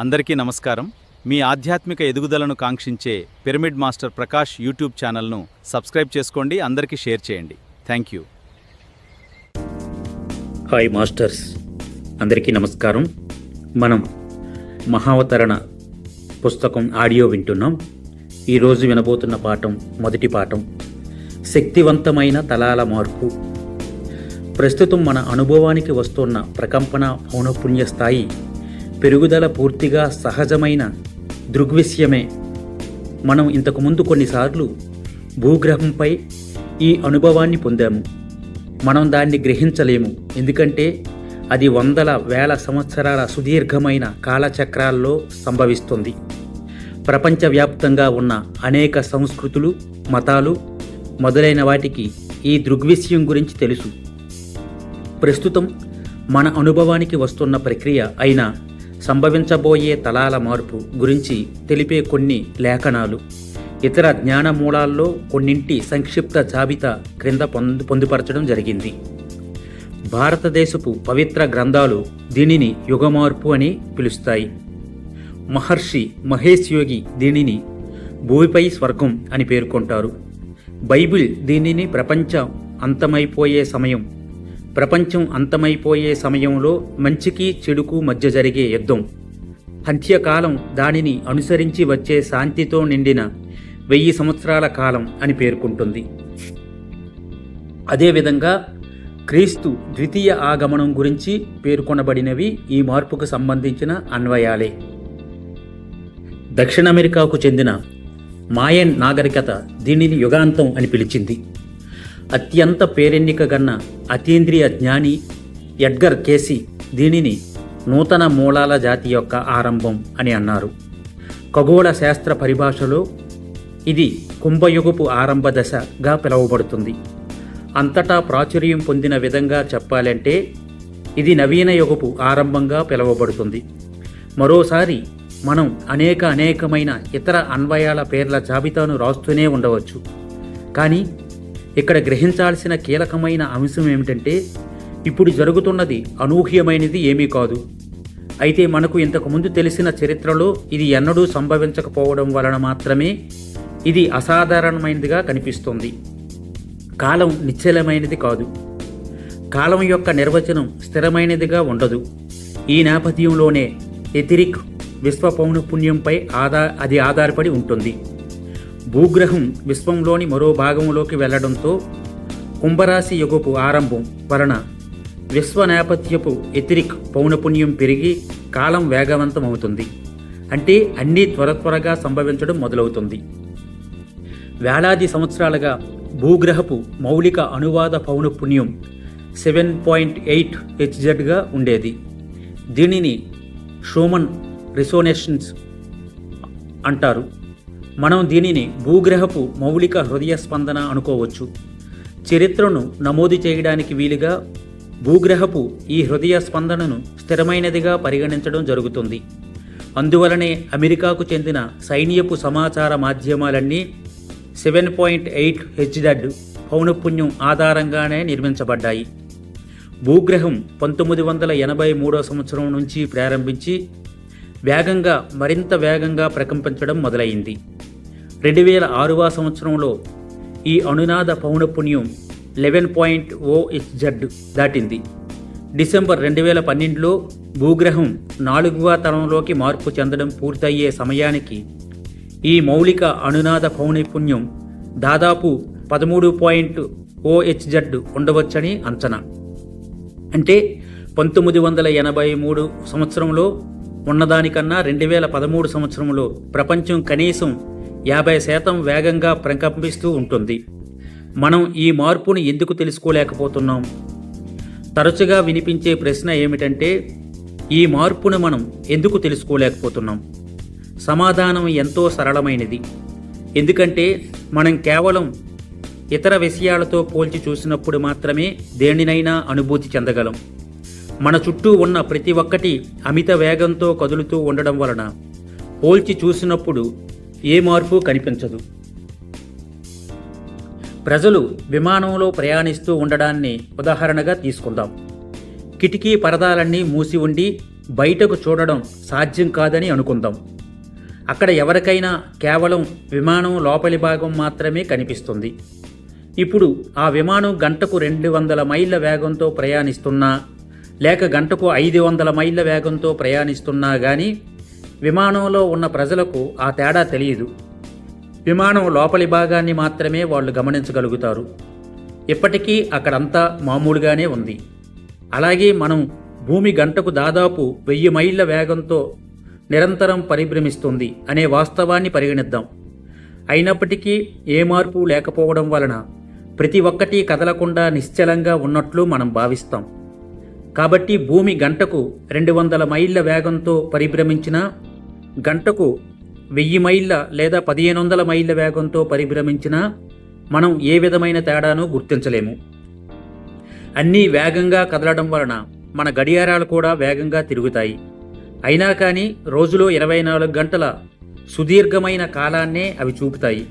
అందరికీ నమస్కారం. మీ ఆధ్యాత్మిక ఎదుగుదలను కాంక్షించే పిరమిడ్ మాస్టర్ ప్రకాష్ యూట్యూబ్ ఛానల్ను సబ్స్క్రైబ్ చేసుకోండి, అందరికీ షేర్ చేయండి. Thank you. హాయ్ మాస్టర్స్, అందరికీ నమస్కారం. మనం మహావతరణ పుస్తకం ఆడియో వింటున్నాం. ఈరోజు వినబోతున్న పాఠం మొదటి పాఠం, శక్తివంతమైన తలాల మార్పు. ప్రస్తుతం మన అనుభవానికి వస్తున్న ప్రకంపన పౌనఃపున్య స్థాయి పెరుగుదల పూర్తిగా సహజమైన దృగ్విషయమే. మనం ఇంతకుముందు కొన్నిసార్లు భూగ్రహంపై ఈ అనుభవాన్ని పొందాము. మనం దాన్ని గ్రహించలేము, ఎందుకంటే అది వందల వేల సంవత్సరాల సుదీర్ఘమైన కాలచక్రాల్లో సంభవిస్తుంది. ప్రపంచవ్యాప్తంగా ఉన్న అనేక సంస్కృతులు, మతాలు మొదలైన వాటికి ఈ దృగ్విషయం గురించి తెలుసు. ప్రస్తుతం మన అనుభవానికి వస్తున్న ప్రక్రియ అయిన సంభవించబోయే తలాల మార్పు గురించి తెలిపే కొన్ని లేఖనాలు, ఇతర జ్ఞాన మూలాల్లో కొన్నింటి సంక్షిప్త జాబితా క్రింద పొందుపరచడం జరిగింది. భారతదేశపు పవిత్ర గ్రంథాలు దీనిని యుగమార్పు అని పిలుస్తాయి. మహర్షి మహేష్ యోగి దీనిని భూమిపై స్వర్గం అని పేర్కొంటారు. బైబిల్ దీనిని ప్రపంచం అంతమైపోయే సమయంలో మంచికి చెడుకు మధ్య జరిగే యుద్ధం, అంత్యకాలం దానిని అనుసరించి వచ్చే శాంతితో నిండిన 1000 సంవత్సరాల కాలం అని పేర్కొంటుంది. అదేవిధంగా క్రీస్తు ద్వితీయ ఆగమనం గురించి పేర్కొనబడినవి ఈ మార్పుకు సంబంధించిన అన్వయాలే. దక్షిణ అమెరికాకు చెందిన మాయన్ నాగరికత దీనిని యుగాంతం అని పిలిచింది. అత్యంత పేరెన్నికగన్న అతీంద్రియ జ్ఞాని ఎడ్గర్ కేసీ దీనిని నూతన మూలాల జాతి యొక్క ఆరంభం అని అన్నారు. ఖగోళ శాస్త్ర పరిభాషలో ఇది కుంభయుగపు ఆరంభ దశగా పిలువబడుతుంది. అంతటా ప్రాచుర్యం పొందిన విధంగా చెప్పాలంటే ఇది నవీన యుగపు ఆరంభంగా పిలువబడుతుంది. మరోసారి మనం అనేకమైన ఇతర అన్వయాల పేర్ల జాబితాను రాస్తూనే ఉండవచ్చు. కానీ ఇక్కడ గ్రహించాల్సిన కీలకమైన అంశం ఏమిటంటే, ఇప్పుడు జరుగుతున్నది అనూహ్యమైనది ఏమీ కాదు. అయితే మనకు ఇంతకుముందు తెలిసిన చరిత్రలో ఇది ఎన్నడూ సంభవించకపోవడం వలన మాత్రమే ఇది అసాధారణమైనదిగా కనిపిస్తుంది. కాలం నిశ్చలమైనది కాదు. కాలం యొక్క నిర్వచనం స్థిరమైనదిగా ఉండదు. ఈ నేపథ్యంలోనే ఎథిరిక్ విశ్వ పౌనఃపున్యంపై అది ఆధారపడి ఉంటుంది. భూగ్రహం విశ్వంలోని మరో భాగంలోకి వెళ్లడంతో కుంభరాశి యుగపు ఆరంభం వలన విశ్వ నేపథ్యపు ఎథిరిక్ పౌనఃపున్యం పెరిగి కాలం వేగవంతమవుతుంది. అంటే అన్నీ త్వరగా సంభవించడం మొదలవుతుంది. వేలాది సంవత్సరాలుగా భూగ్రహపు మౌలిక అనువాద పౌనఃపున్యం 7.8 HZగా ఉండేది. దీనిని షూమన్ రిసోనేషన్స్ అంటారు. మనం దీనిని భూగ్రహపు మౌలిక హృదయ స్పందన అనుకోవచ్చు. చరిత్రను నమోదు చేయడానికి వీలుగా భూగ్రహపు ఈ హృదయ స్పందనను స్థిరమైనదిగా పరిగణించడం జరుగుతుంది. అందువలనే అమెరికాకు చెందిన సైన్యపు సమాచార మాధ్యమాలన్నీ 7.8 HZ పౌనఃపున్యం ఆధారంగానే నిర్మించబడ్డాయి. భూగ్రహం 1983 సంవత్సరం నుంచి ప్రారంభించి మరింత వేగంగా ప్రకంపించడం మొదలైంది. 2006 సంవత్సరంలో ఈ అనునాద పౌనఃపున్యం 11.0 HZ దాటింది. డిసెంబర్ 2012లో భూగ్రహం 4వ తరంలోకి మార్పు చెందడం పూర్తయ్యే సమయానికి ఈ మౌలిక అనునాద పౌనఃపున్యం దాదాపు 13.0 HZ ఉండవచ్చని అంచనా. అంటే 1983 సంవత్సరంలో ఉన్నదానికన్నా 2013 సంవత్సరంలో ప్రపంచం కనీసం 50% వేగంగా ప్రకంపిస్తూ ఉంటుంది. మనం ఈ మార్పును ఎందుకు తెలుసుకోలేకపోతున్నాం? తరచుగా వినిపించే ప్రశ్న ఏమిటంటే, ఈ మార్పును మనం ఎందుకు తెలుసుకోలేకపోతున్నాం? సమాధానం ఎంతో సరళమైనది. ఎందుకంటే మనం కేవలం ఇతర విషయాలతో పోల్చి చూసినప్పుడు మాత్రమే దేనినైనా అనుభూతి చెందగలం. మన చుట్టూ ఉన్న ప్రతి ఒక్కటి అమిత వేగంతో కదులుతూ ఉండడం వలన పోల్చి చూసినప్పుడు ఏ మార్పు కనిపించదు. ప్రజలు విమానంలో ప్రయాణిస్తూ ఉండడాన్ని ఉదాహరణగా తీసుకుందాం. కిటికీ పరదాలన్నీ మూసి ఉండి బయటకు చూడడం సాధ్యం కాదని అనుకుందాం. అక్కడ ఎవరికైనా కేవలం విమానం లోపలి భాగం మాత్రమే కనిపిస్తుంది. ఇప్పుడు ఆ విమానం గంటకు 200 మైళ్ళ వేగంతో ప్రయాణిస్తున్నా లేక గంటకు 500 మైళ్ళ వేగంతో ప్రయాణిస్తున్నా కానీ విమానంలో ఉన్న ప్రజలకు ఆ తేడా తెలియదు. విమానం లోపలి భాగాన్ని మాత్రమే వాళ్ళు గమనించగలుగుతారు. ఇప్పటికీ అక్కడంతా మామూలుగానే ఉంది. అలాగే మనం భూమి గంటకు దాదాపు 1000 మైళ్ళ వేగంతో నిరంతరం పరిభ్రమిస్తుంది అనే వాస్తవాన్ని పరిగణిద్దాం. అయినప్పటికీ ఏ మార్పు లేకపోవడం వలన ప్రతి ఒక్కటి కదలకుండా నిశ్చలంగా ఉన్నట్లు మనం భావిస్తాం. కాబట్టి భూమి గంటకు 200 మైళ్ళ వేగంతో పరిభ్రమించినా, గంటకు 1000 మైళ్ళ లేదా 1500 మైళ్ళ వేగంతో పరిభ్రమించినా మనం ఏ విధమైన తేడాను గుర్తించలేము. అన్నీ వేగంగా కదలడం వలన మన గడియారాలు కూడా వేగంగా తిరుగుతాయి. అయినా కానీ రోజులో 24 గంటల సుదీర్ఘమైన కాలాన్నే అవి చూపుతాయి.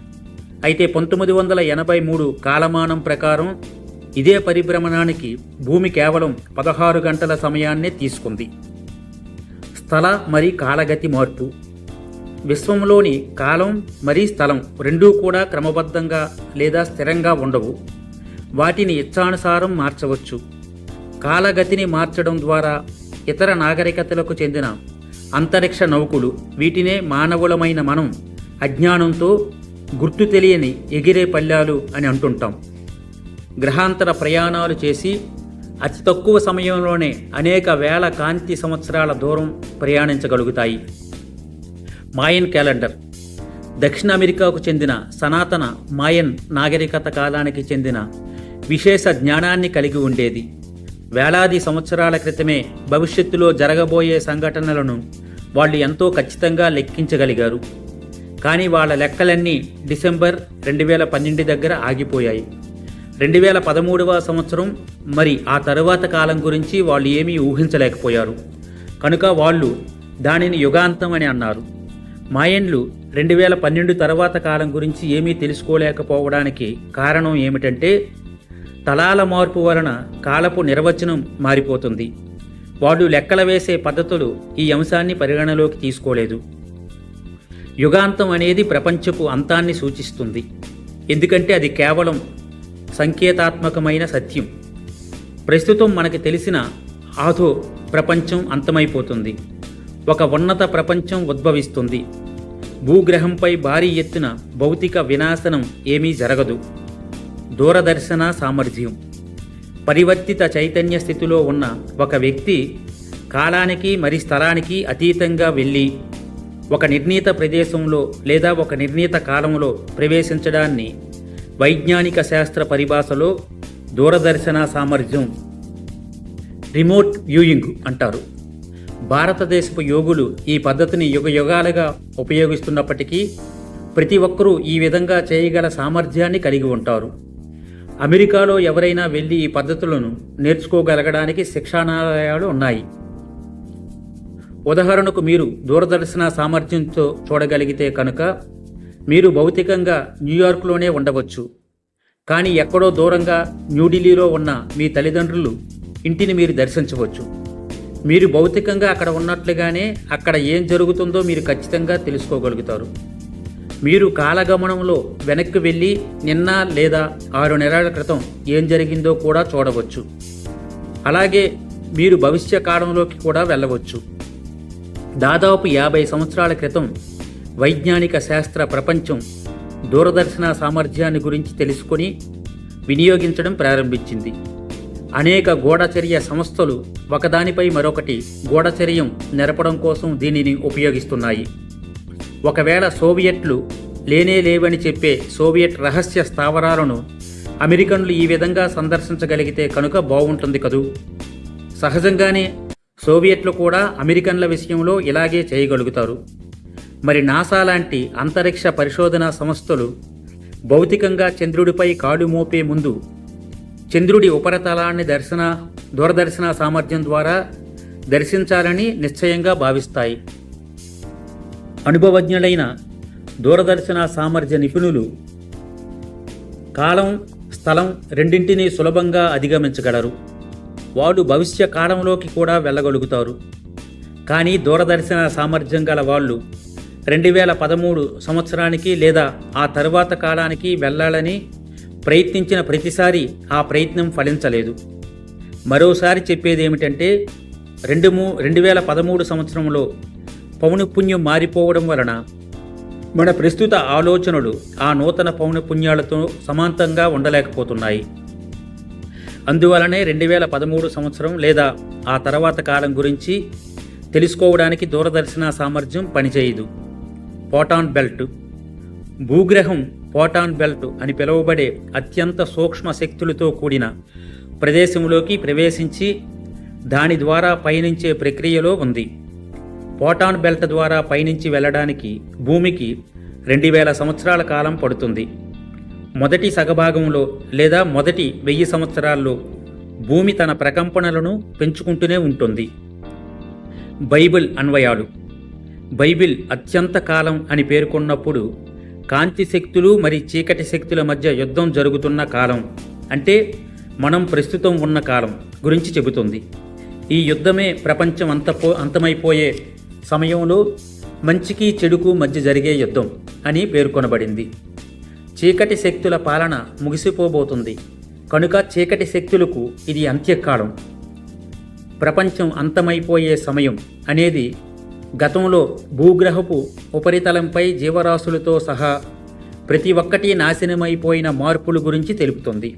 అయితే 1983 కాలమానం ప్రకారం ఇదే పరిభ్రమణానికి భూమి కేవలం 16 గంటల సమయాన్నే తీసుకుంది. స్థల మరి కాలగతి మార్పు. విశ్వంలోని కాలం మరి స్థలం రెండూ కూడా క్రమబద్ధంగా లేదా స్థిరంగా ఉండవు. వాటిని ఇచ్ఛానుసారం మార్చవచ్చు. కాలగతిని మార్చడం ద్వారా ఇతర నాగరికతలకు చెందిన అంతరిక్ష నౌకులు, వీటినే మానవులమైన మనం అజ్ఞానంతో గుర్తు తెలియని ఎగిరే పళ్ళాలు అని అంటుంటాం, గ్రహాంతర ప్రయాణాలు చేసి అతి తక్కువ సమయంలోనే అనేక వేల కాంతి సంవత్సరాల దూరం ప్రయాణించగలుగుతాయి. మాయన్ క్యాలెండర్ దక్షిణ అమెరికాకు చెందిన సనాతన మాయన్ నాగరికత కాలానికి చెందిన విశేష జ్ఞానాన్ని కలిగి ఉండేది. వేలాది సంవత్సరాల క్రితమే భవిష్యత్తులో జరగబోయే సంఘటనలను వాళ్ళు ఎంతో ఖచ్చితంగా లెక్కించగలిగారు. కానీ వాళ్ళ లెక్కలన్నీ డిసెంబర్ 2012 దగ్గర ఆగిపోయాయి. 2013వ సంవత్సరం మరి ఆ తరువాత కాలం గురించి వాళ్ళు ఏమీ ఊహించలేకపోయారు. కనుక వాళ్ళు దానిని యుగాంతం అని అన్నారు. మాయన్లు 2012 తర్వాత కాలం గురించి ఏమీ తెలుసుకోలేకపోవడానికి కారణం ఏమిటంటే తలాల మార్పు వలన కాలపు నిర్వచనం మారిపోతుంది. వాళ్ళు లెక్కల వేసే పద్ధతులు ఈ అంశాన్ని పరిగణలోకి తీసుకోలేదు. యుగాంతం అనేది ప్రపంచపు అంతాన్ని సూచిస్తుంది. ఎందుకంటే అది కేవలం సంకేతాత్మకమైన సత్యం. ప్రస్తుతం మనకి తెలిసిన ఆధో ప్రపంచం అంతమైపోతుంది. ఒక ఉన్నత ప్రపంచం ఉద్భవిస్తుంది. భూగ్రహంపై భారీ ఎత్తున భౌతిక వినాశనం ఏమీ జరగదు. దూరదర్శన సామర్థ్యం. పరివర్తిత చైతన్య స్థితిలో ఉన్న ఒక వ్యక్తి కాలానికి మరి స్థలానికి అతీతంగా వెళ్ళి ఒక నిర్ణీత ప్రదేశంలో లేదా ఒక నిర్ణీత కాలంలో ప్రవేశించడాన్ని వైజ్ఞానిక శాస్త్ర పరిభాషలో దూరదర్శన సామర్థ్యం, రిమోట్ వ్యూయింగ్ అంటారు. భారతదేశపు యోగులు ఈ పద్ధతిని యుగాలుగా ఉపయోగిస్తున్నప్పటికీ ప్రతి ఒక్కరూ ఈ విధంగా చేయగల సామర్థ్యాన్ని కలిగి ఉంటారు. అమెరికాలో ఎవరైనా వెళ్ళి ఈ పద్ధతులను నేర్చుకోగలగడానికి శిక్షణాలయాలు ఉన్నాయి. ఉదాహరణకు మీరు దూరదర్శన సామర్థ్యంతో చూడగలిగితే కనుక మీరు భౌతికంగా న్యూయార్క్లోనే ఉండవచ్చు, కానీ ఎక్కడో దూరంగా న్యూఢిల్లీలో ఉన్న మీ తల్లిదండ్రులు ఇంటిని మీరు దర్శించవచ్చు. మీరు భౌతికంగా అక్కడ ఉన్నట్లుగానే అక్కడ ఏం జరుగుతుందో మీరు ఖచ్చితంగా తెలుసుకోగలుగుతారు. మీరు కాలగమనంలో వెనక్కి వెళ్ళి నిన్న లేదా 6 నెలల క్రితం ఏం జరిగిందో కూడా చూడవచ్చు. అలాగే మీరు భవిష్య కాలంలోకి కూడా వెళ్ళవచ్చు. దాదాపు 50 సంవత్సరాల క్రితం వైజ్ఞానిక శాస్త్ర ప్రపంచం దూరదర్శన సామర్థ్యాన్ని గురించి తెలుసుకొని వినియోగించడం ప్రారంభించింది. అనేక గూఢచర్య సంస్థలు ఒకదానిపై మరొకటి గూఢచర్యం నెరపడం కోసం దీనిని ఉపయోగిస్తున్నాయి. ఒకవేళ సోవియట్లు లేవని చెప్పే సోవియట్ రహస్య స్థావరాలను అమెరికన్లు ఈ విధంగా సందర్శించగలిగితే కనుక బాగుంటుంది కదూ. సహజంగానే సోవియట్లు కూడా అమెరికన్ల విషయంలో ఇలాగే చేయగలుగుతారు. మరి నాసా లాంటి అంతరిక్ష పరిశోధనా సంస్థలు భౌతికంగా చంద్రుడిపై కాలు మోపే ముందు చంద్రుడి ఉపరితలాన్ని దూరదర్శన సామర్థ్యం ద్వారా దర్శించాలని నిశ్చయంగా భావిస్తాయి. అనుభవజ్ఞులైన దూరదర్శన సామర్థ్య నిపుణులు కాలం, స్థలం రెండింటినీ సులభంగా అధిగమించగలరు. వాడు భవిష్య కాలంలోకి కూడా వెళ్ళగలుగుతారు. కానీ దూరదర్శన సామర్థ్యం గల వాళ్ళు 2013 సంవత్సరానికి లేదా ఆ తరువాత కాలానికి వెళ్ళాలని ప్రయత్నించిన ప్రతిసారి ఆ ప్రయత్నం ఫలించలేదు. మరోసారి చెప్పేది ఏమిటంటే 2013 సంవత్సరంలో పౌనఃపున్యం మారిపోవడం వలన మన ప్రస్తుత ఆలోచనలు ఆ నూతన పౌనఃపున్యాలతో సమాంతంగా ఉండలేకపోతున్నాయి. అందువలనే 2013 సంవత్సరం లేదా ఆ తర్వాత కాలం గురించి తెలుసుకోవడానికి దూరదర్శన సామర్థ్యం పనిచేయదు. Photon belt. భూగ్రహం ఫోటాన్ బెల్ట్ అని పిలువబడే అత్యంత సూక్ష్మ శక్తులతో కూడిన ప్రదేశంలోకి ప్రవేశించి దాని ద్వారా పయనించే ప్రక్రియలో ఉంది. ఫోటాన్ బెల్ట్ ద్వారా పయనించి వెళ్ళడానికి భూమికి 2000 సంవత్సరాల కాలం పడుతుంది. మొదటి సగభాగంలో లేదా మొదటి 1000 సంవత్సరాల్లో భూమి తన ప్రకంపనలను పెంచుకుంటూనే ఉంటుంది. బైబిల్ అన్వయాలు. బైబిల్ అత్యంత కాలం అని పేర్కొన్నప్పుడు కాంతి శక్తులు మరి చీకటి శక్తుల మధ్య యుద్ధం జరుగుతున్న కాలం, అంటే మనం ప్రస్తుతం ఉన్న కాలం గురించి చెబుతుంది. ఈ యుద్ధమే ప్రపంచం అంతమైపోయే సమయంలో మంచికి చెడుకు మధ్య జరిగే యుద్ధం అని పేర్కొనబడింది. చీకటి శక్తుల పాలన ముగిసిపోబోతుంది కనుక చీకటి శక్తులకు ఇది అంత్యకాలం. ప్రపంచం అంతమైపోయే సమయం అనేది గతంలో భూగ్రహపు ఉపరితలంపై జీవరాశులతో సహా ప్రతి ఒక్కటి నాశనమైపోయిన మార్పుల గురించి తెలుపుతుంది.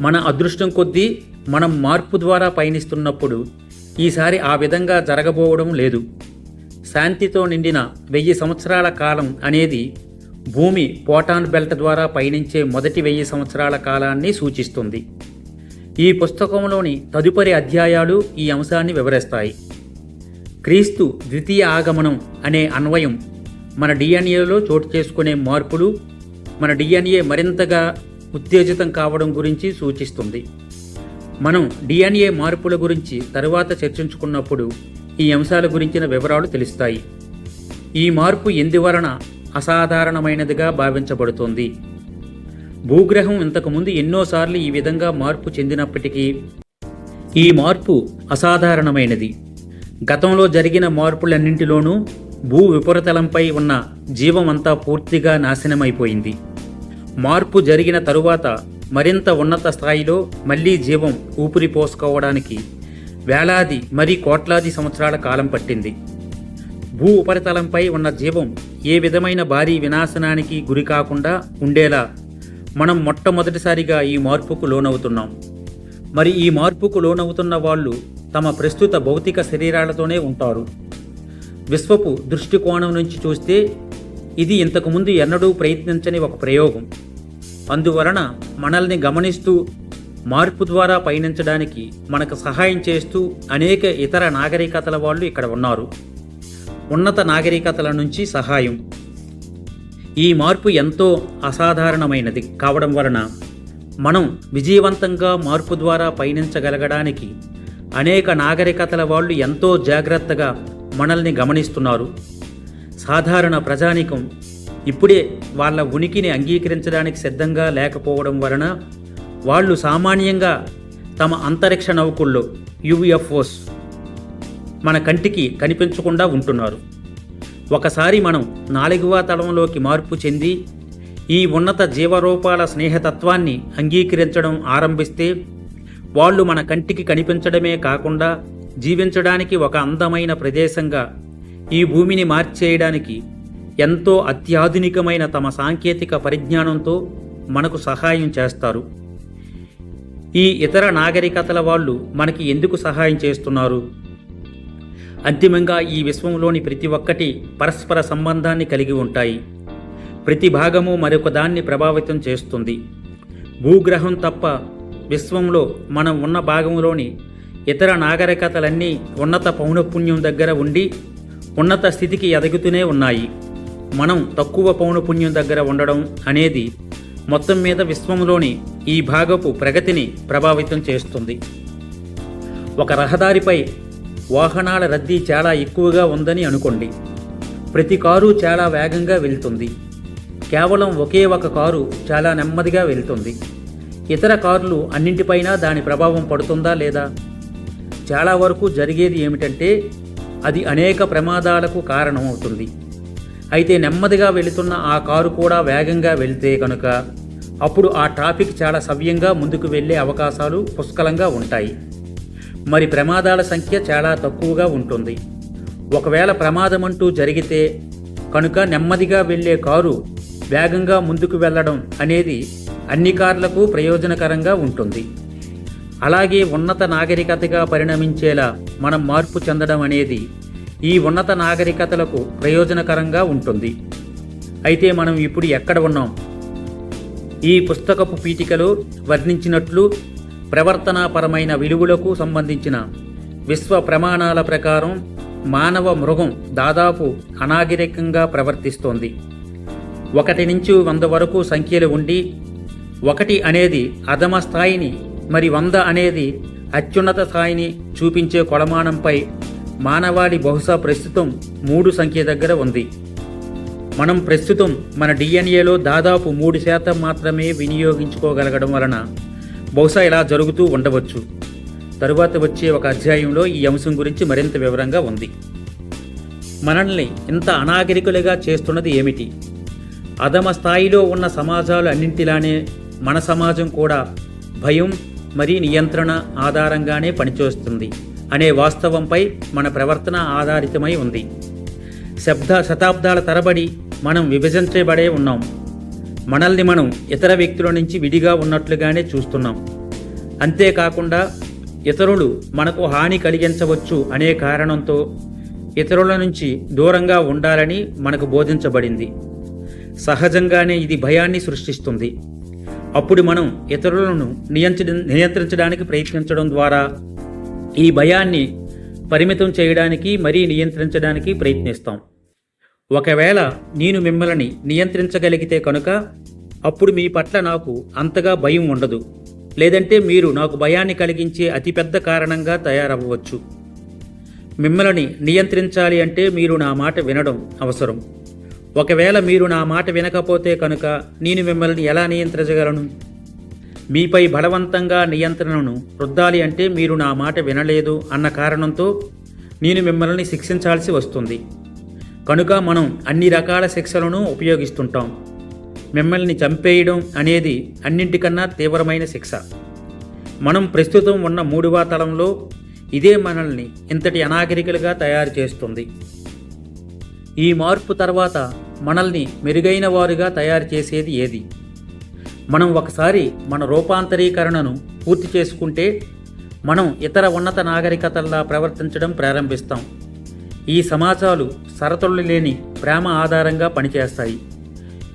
మన అదృష్టం కొద్దీ మనం మార్పు ద్వారా పయనిస్తున్నప్పుడు ఈసారి ఆ విధంగా జరగబోవడం లేదు. శాంతితో నిండిన 1000 సంవత్సరాల కాలం అనేది భూమి ఫోటాన్ బెల్ట్ ద్వారా పయనించే మొదటి 1000 సంవత్సరాల కాలాన్ని సూచిస్తుంది. ఈ పుస్తకంలోని తదుపరి అధ్యాయాలు ఈ అంశాన్ని వివరిస్తాయి. క్రీస్తు ద్వితీయ ఆగమనం అనే అన్వయం మన డిఎన్ఏలో చోటు చేసుకునే మార్పులు మన డిఎన్ఏ మరింతగా ఉత్తేజితం కావడం గురించి సూచిస్తుంది. మనం డిఎన్ఏ మార్పుల గురించి తరువాత చర్చించుకున్నప్పుడు ఈ అంశాల గురించిన వివరాలు తెలుస్తాయి. ఈ మార్పు ఎందువలన అసాధారణమైనదిగా భావించబడుతోంది? భూగ్రహం ఇంతకుముందు ఎన్నోసార్లు ఈ విధంగా మార్పు చెందినప్పటికీ ఈ మార్పు అసాధారణమైనది. గతంలో జరిగిన మార్పులన్నింటిలోనూ భూ ఉపరితలంపై ఉన్న జీవం అంతా పూర్తిగా నాశనమైపోయింది. మార్పు జరిగిన తరువాత మరింత ఉన్నత స్థాయిలో మళ్లీ జీవం ఊపిరి పోసుకోవడానికి వేలాది మరి కోట్లాది సంవత్సరాల కాలం పట్టింది. భూ ఉపరితలంపై ఉన్న జీవం ఏ విధమైన భారీ వినాశనానికి గురి కాకుండా ఉండేలా మనం మొట్టమొదటిసారిగా ఈ మార్పుకు లోనవుతున్నాం. మరి ఈ మార్పుకు లోనవుతున్న వాళ్ళు తమ ప్రస్తుత భౌతిక శరీరాలతోనే ఉంటారు. విశ్వపు దృష్టికోణం నుంచి చూస్తే ఇది ఇంతకుముందు ఎన్నడూ ప్రయత్నించని ఒక ప్రయోగం. అందువలన మనల్ని గమనిస్తూ మార్పు ద్వారా పయనించడానికి మనకు సహాయం చేస్తూ అనేక ఇతర నాగరికతల వాళ్ళు ఇక్కడ ఉన్నారు. ఉన్నత నాగరికతల నుంచి సహాయం. ఈ మార్పు ఎంతో అసాధారణమైనది కావడం వలన మనం విజయవంతంగా మార్పు ద్వారా పయనించగలగడానికి అనేక నాగరికతల వాళ్ళు ఎంతో జాగ్రత్తగా మనల్ని గమనిస్తున్నారు. సాధారణ ప్రజానీకం ఇప్పుడే వాళ్ళ ఉనికిని అంగీకరించడానికి సిద్ధంగా లేకపోవడం వలన వాళ్ళు సామాన్యంగా తమ అంతరిక్ష నౌకల్లో యుఎఫ్ఓస్ మన కంటికి కనిపించకుండా ఉంటున్నారు. ఒకసారి మనం 4వ తలంలోకి మార్పు చెంది ఈ ఉన్నత జీవరూపాల స్నేహతత్వాన్ని అంగీకరించడం ఆరంభిస్తే వాళ్ళు మన కంటికి కనిపించడమే కాకుండా జీవించడానికి ఒక అందమైన ప్రదేశంగా ఈ భూమిని మార్చేయడానికి ఎంతో అత్యాధునికమైన తమ సాంకేతిక పరిజ్ఞానంతో మనకు సహాయం చేస్తారు. ఈ ఇతర నాగరికతల వాళ్ళు మనకి ఎందుకు సహాయం చేస్తున్నారు? అంతిమంగా ఈ విశ్వంలోని ప్రతి ఒక్కటి పరస్పర సంబంధాన్ని కలిగి ఉంటాయి. ప్రతి భాగము మరొక దాన్ని ప్రభావితం చేస్తుంది. భూగ్రహం తప్ప విశ్వంలో మనం ఉన్న భాగంలోని ఇతర నాగరికతలన్నీ ఉన్నత పౌనఃపున్యం దగ్గర ఉండి ఉన్నత స్థితికి ఎదుగుతూనే ఉన్నాయి. మనం తక్కువ పౌనఃపున్యం దగ్గర ఉండడం అనేది మొత్తం మీద విశ్వంలోని ఈ భాగపు ప్రగతిని ప్రభావితం చేస్తుంది. ఒక రహదారిపై వాహనాల రద్దీ చాలా ఎక్కువగా ఉందని అనుకోండి. ప్రతి కారు చాలా వేగంగా వెళ్తుంది. కేవలం ఒకే ఒక కారు చాలా నెమ్మదిగా వెళ్తుంది. ఇతర కార్లు అన్నింటిపైనా దాని ప్రభావం పడుతుందా లేదా? చాలా వరకు జరిగేది ఏమిటంటే అది అనేక ప్రమాదాలకు కారణమవుతుంది. అయితే నెమ్మదిగా వెళుతున్న ఆ కారు కూడా వేగంగా వెళితే కనుక అప్పుడు ఆ ట్రాఫిక్ చాలా సవ్యంగా ముందుకు వెళ్ళే అవకాశాలు పుష్కలంగా ఉంటాయి. మరి ప్రమాదాల సంఖ్య చాలా తక్కువగా ఉంటుంది. ఒకవేళ ప్రమాదం అంటూ జరిగితే కనుక నెమ్మదిగా వెళ్ళే కారు వేగంగా ముందుకు వెళ్ళడం అనేది అన్ని కార్లకు ప్రయోజనకరంగా ఉంటుంది. అలాగే ఉన్నత నాగరికతగా పరిణమించేలా మనం మార్పు చెందడం అనేది ఈ ఉన్నత నాగరికతలకు ప్రయోజనకరంగా ఉంటుంది. అయితే మనం ఇప్పుడు ఎక్కడ ఉన్నాం? ఈ పుస్తకపు పీఠికలో వర్ణించినట్లు ప్రవర్తనాపరమైన విలువలకు సంబంధించిన విశ్వ ప్రమాణాల ప్రకారం మానవ మృగం దాదాపు అనాగరికంగా ప్రవర్తిస్తోంది. 1 నుంచి 100 వరకు సంఖ్యలు ఉండి 1 అనేది అధమ స్థాయిని మరి 100 అనేది అత్యున్నత స్థాయిని చూపించే కొలమానంపై మానవాళి బహుశా ప్రస్తుతం 3 సంఖ్య దగ్గర ఉంది. మనం ప్రస్తుతం మన డిఎన్ఏలో దాదాపు 3% మాత్రమే వినియోగించుకోగలగడం వలన బహుశా ఇలా జరుగుతూ ఉండవచ్చు. తరువాత వచ్చే ఒక అధ్యాయంలో ఈ అంశం గురించి మరింత వివరంగా ఉంది. మనల్ని ఇంత అనాగరికులుగా చేస్తున్నది ఏమిటి? అధమ స్థాయిలో ఉన్న సమాజాలు అన్నింటిలానే మన సమాజం కూడా భయం మరియు నియంత్రణ ఆధారంగానే పనిచేస్తుంది అనే వాస్తవంపై మన ప్రవర్తన ఆధారితమై ఉంది. శతాబ్దాల తరబడి మనం విభజించబడే ఉన్నాం. మనల్ని మనం ఇతర వ్యక్తుల నుంచి విడిగా ఉన్నట్లుగానే చూస్తున్నాం. అంతేకాకుండా ఇతరులు మనకు హాని కలిగించవచ్చు అనే కారణంతో ఇతరుల నుంచి దూరంగా ఉండాలని మనకు బోధించబడింది. సహజంగానే ఇది భయాన్ని సృష్టిస్తుంది. అప్పుడు మనం ఇతరులను నియంత్రించడానికి ప్రయత్నించడం ద్వారా ఈ భయాన్ని పరిమితం చేయడానికి మరీ నియంత్రించడానికి ప్రయత్నిస్తాం. ఒకవేళ నేను మిమ్మల్ని నియంత్రించగలిగితే కనుక అప్పుడు మీ పట్ల నాకు అంతగా భయం ఉండదు. లేదంటే మీరు నాకు భయాన్ని కలిగించే అతిపెద్ద కారణంగా తయారవ్వవచ్చు. మిమ్మల్ని నియంత్రించాలి అంటే మీరు నా మాట వినడం అవసరం. ఒకవేళ మీరు నా మాట వినకపోతే కనుక నేను మిమ్మల్ని ఎలా నియంత్రించగలను? మీపై బలవంతంగా నియంత్రణను రుద్దాలి అంటే మీరు నా మాట వినలేదు అన్న కారణంతో నేను మిమ్మల్ని శిక్షించాల్సి వస్తుంది. కనుక మనం అన్ని రకాల శిక్షలను ఉపయోగిస్తుంటాం. మిమ్మల్ని చంపేయడం అనేది అన్నింటికన్నా తీవ్రమైన శిక్ష. మనం ప్రస్తుతం ఉన్న 3వ తలంలో ఇదే మనల్ని ఇంతటి అనాగరికులుగా తయారు చేస్తుంది. ఈ మార్పు తర్వాత మనల్ని మెరుగైన వారుగా తయారు చేసేది ఏది? మనం ఒకసారి మన రూపాంతరీకరణను పూర్తి చేసుకుంటే మనం ఇతర ఉన్నత నాగరికతల్లా ప్రవర్తించడం ప్రారంభిస్తాం. ఈ సమాజాలు షరతులు లేని ప్రేమ ఆధారంగా పనిచేస్తాయి.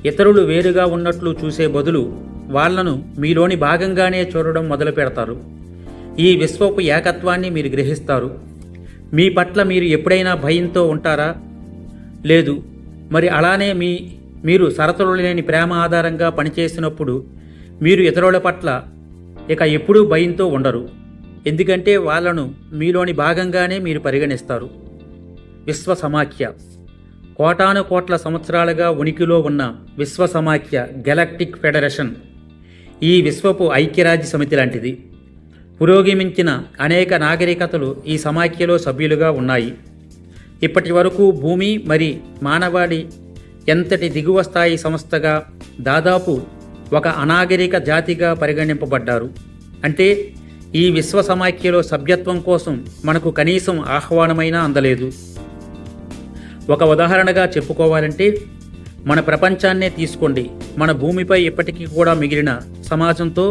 ఇతరులు వేరుగా ఉన్నట్లు చూసే బదులు వాళ్లను మీలోని భాగంగానే చూడడం మొదలు పెడతారు. ఈ విశ్వపు ఏకత్వాన్ని మీరు గ్రహిస్తారు. మీ పట్ల మీరు ఎప్పుడైనా భయంతో ఉంటారా? లేదు. మరి అలానే మీరు షరతులు లేని ప్రేమ ఆధారంగా పనిచేసినప్పుడు మీరు ఇతరుల పట్ల ఇక ఎప్పుడూ భయంతో ఉండరు. ఎందుకంటే వాళ్లను మీలోని భాగంగానే మీరు పరిగణిస్తారు. విశ్వ సమాఖ్య కోటాను కోట్ల సంవత్సరాలుగా ఉనికిలో ఉన్న విశ్వ సమాఖ్య గెలాక్టిక్ ఫెడరేషన్ ఈ విశ్వపు ఐక్యరాజ్య సమితి లాంటిది. పురోగమించిన అనేక నాగరికతలు ఈ సమాఖ్యలో సభ్యులుగా ఉన్నాయి. ఇప్పటి వరకు భూమి మరి మానవాళి ఎంతటి దిగువ స్థాయి సంస్థగా దాదాపు ఒక అనాగరిక జాతిగా పరిగణింపబడ్డారు. అంటే ఈ విశ్వ సమాఖ్యలో సభ్యత్వం కోసం మనకు కనీసం ఆహ్వానమైనా అందలేదు. ఒక ఉదాహరణగా చెప్పుకోవాలంటే మన ప్రపంచాన్నే తీసుకోండి. మన భూమిపై ఇప్పటికీ కూడా మిగిలిన సమాజంతో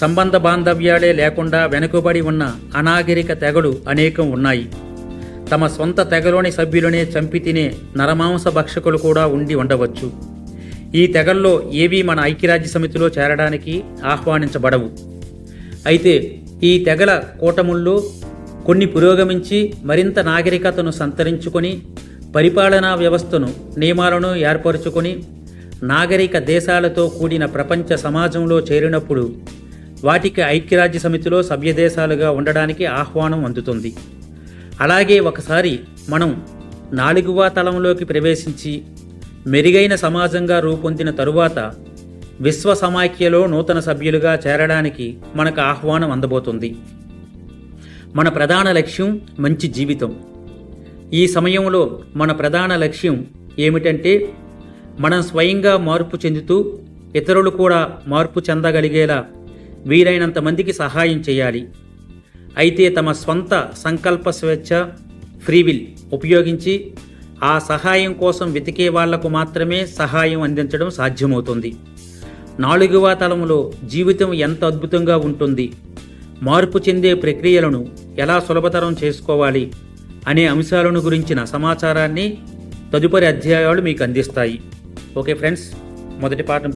సంబంధ బాంధవ్యాలే లేకుండా వెనుకబడి ఉన్న అనాగరిక తెగలు అనేకం ఉన్నాయి. తమ సొంత తెగలోని సభ్యులనే చంపి తినే నరమాంస భక్షకులు కూడా ఉండి ఉండవచ్చు. ఈ తెగల్లో ఏవీ మన ఐక్యరాజ్య సమితిలో చేరడానికి ఆహ్వానించబడవు. అయితే ఈ తెగల కూటముల్లో కొన్ని పురోగమించి మరింత నాగరికతను సంతరించుకొని పరిపాలనా వ్యవస్థను నియమాలను ఏర్పరచుకొని నాగరిక దేశాలతో కూడిన ప్రపంచ సమాజంలో చేరినప్పుడు వాటికి ఐక్యరాజ్య సమితిలో సభ్యదేశాలుగా ఉండడానికి ఆహ్వానం అందుతుంది. అలాగే ఒకసారి మనం 4వ తలంలోకి ప్రవేశించి మెరుగైన సమాజంగా రూపొందిన తరువాత విశ్వ సమాఖ్యలో నూతన సభ్యులుగా చేరడానికి మనకు ఆహ్వానం అందబోతుంది. మన ప్రధాన లక్ష్యం మంచి జీవితం. ఈ సమయంలో మన ప్రధాన లక్ష్యం ఏమిటంటే మనం స్వయంగా మార్పు చెందుతూ ఇతరులు కూడా మార్పు చెందగలిగేలా వీలైనంత మందికి సహాయం చేయాలి. అయితే తమ స్వంత సంకల్ప స్వేచ్ఛ, ఫ్రీవిల్ ఉపయోగించి ఆ సహాయం కోసం వెతికే వాళ్లకు మాత్రమే సహాయం అందించడం సాధ్యమవుతుంది. 4వ తలంలో జీవితం ఎంత అద్భుతంగా ఉంటుంది, మార్పు చెందే ప్రక్రియలను ఎలా సులభతరం చేసుకోవాలి అనే అంశాలను గురించిన సమాచారాన్ని తదుపరి అధ్యాయాలు మీకు అందిస్తాయి. ఓకే ఫ్రెండ్స్, మొదటి పాఠం